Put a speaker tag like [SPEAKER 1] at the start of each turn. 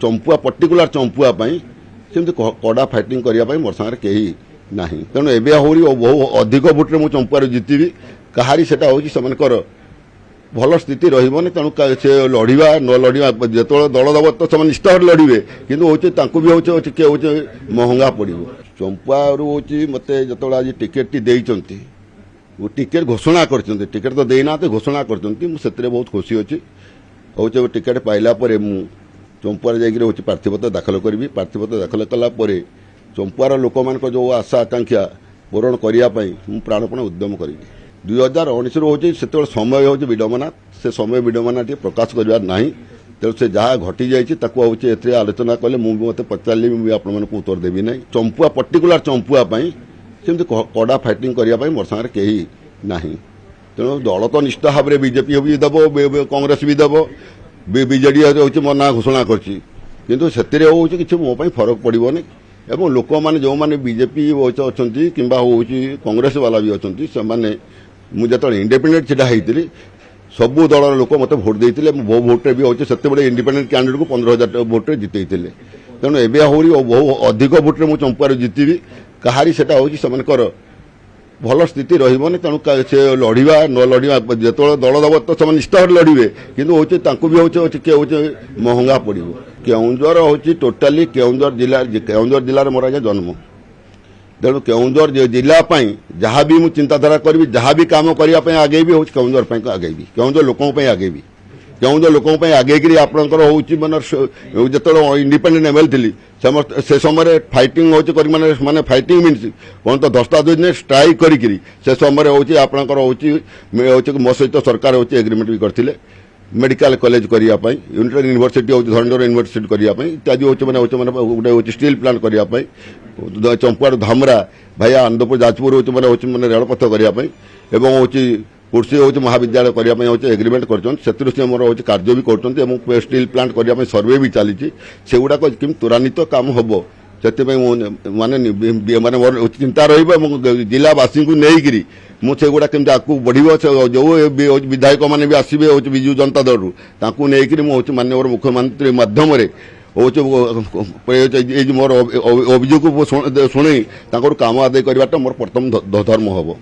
[SPEAKER 1] Champua particular Champua सेमती कड़ा fighting करने मोर सागर कहीं ना तेणु एवं बहु अधिक भोट्रे मुझे चंपुआर जितबी कहारी से भल स्थिति रही तेणु से लड़वा न लड़वा जो दल दब तो से निष्ठा लड़े कि भी हूँ किए हूँ महंगा पड़ो चंपुआ हूँ मत जो आज टिकेट टी टिकेट घोषणा कर टिकेट तो देना घोषणा कर बहुत खुशी अच्छी हूँ टिकेट पाइला चंपुआर जाइए प्रार्थीपत्र दाखल करी प्रार्थीपत्र दाखल कलापर चंपुआर लोक मान जो आशा आकांक्षा पूरण करने प्राणपण उद्यम करी 2019 हूँ से समय हूँ विडंबना से समय विडंबना प्रकाश करार ना तेणु से जहाँ घटी जाइए आलोचना कले मुझे मत पचारि मुझे आपण उत्तर देवी ना चंपुआ पर्टिकुलर चंपुआ सेमती कड़ा फाइटिंग करने मोर सागर कहीं ना तेणु दल तो निष्ठ भाव में बीजेपी भी दब कांग्रेस भी दब बीजेडी हूँ मो ना घोषणा करछि कि मो फरक पड़ोनी एवं लोक मैंने जो मैंने बीजेपी अच्छा कि कांग्रेस वाला भी अच्छा से मुझे इंडिपेंडेंट छिड़ा होती सबू दल लोक मत भोट देते बहु भोट्रे भी होते से इंडिपेंडेंट कैंडिडेट को 15,000 भोट्रे जितई तेणु एवं बहु अधिक भोट्रे मुझे चंपुआर जितबी कहारी से भल स्थिति रही तेणु से लड़वा न लड़वा जो दल दब तो से निष्ठा लड़े कि भी हूँ किए हूँ महंगा पड़ो केउंझर हूँ टोटाली केउंझर जिले मोर आज जन्म तेणु केउंझर जिलापाई जहाँ भी मुझे चिंताधारा करी जहाँ भी कम करने आगेबी हूँ केउंझर आगेबी केउंझर लोकों आगेबी केउंझर लोकों आगेकरी आपणकर हूँ माने जो इंडिपेंडेंट एमएल थी से समय फाइटिंग होने माने फाइटिंग मीन्स कौन तो 10 दिन स्ट्राइक करी से समय हूँ आपणकर हूँ मो सहित सरकार हूँ एग्रीमेंट भी करते मेडिकल कॉलेज करने यूनिवर्सिटी हूँ धरंजर यूनिवर्सिटी करने इत्यादि हूँ मैंने गोटे हूँ स्टील प्लांट करने चंपुआर धामरा भाया आनंदपुर जाजपुर हूँ मैंने रेलपथ करने हूँ कुर्सी हूँ महाविद्यालय करने हूँ एग्रीमेंट कर मोर हूँ कार्य भी कर स्टील प्लांट करने सर्वे भी चली से गुड़ाक कि त्वरान्वित काम हम से माने माने चिंता रिलावासी को लेकिन मुझे गुड़ा केमती आगे बढ़ो जो विधायक मैंने भी आसवे विजु जनता दल नहीं मुझे माननीय मुख्यमंत्री मध्यम मोर अभियोग शुणी काम आदाय करवाटा मोर प्रथम धर्म हम।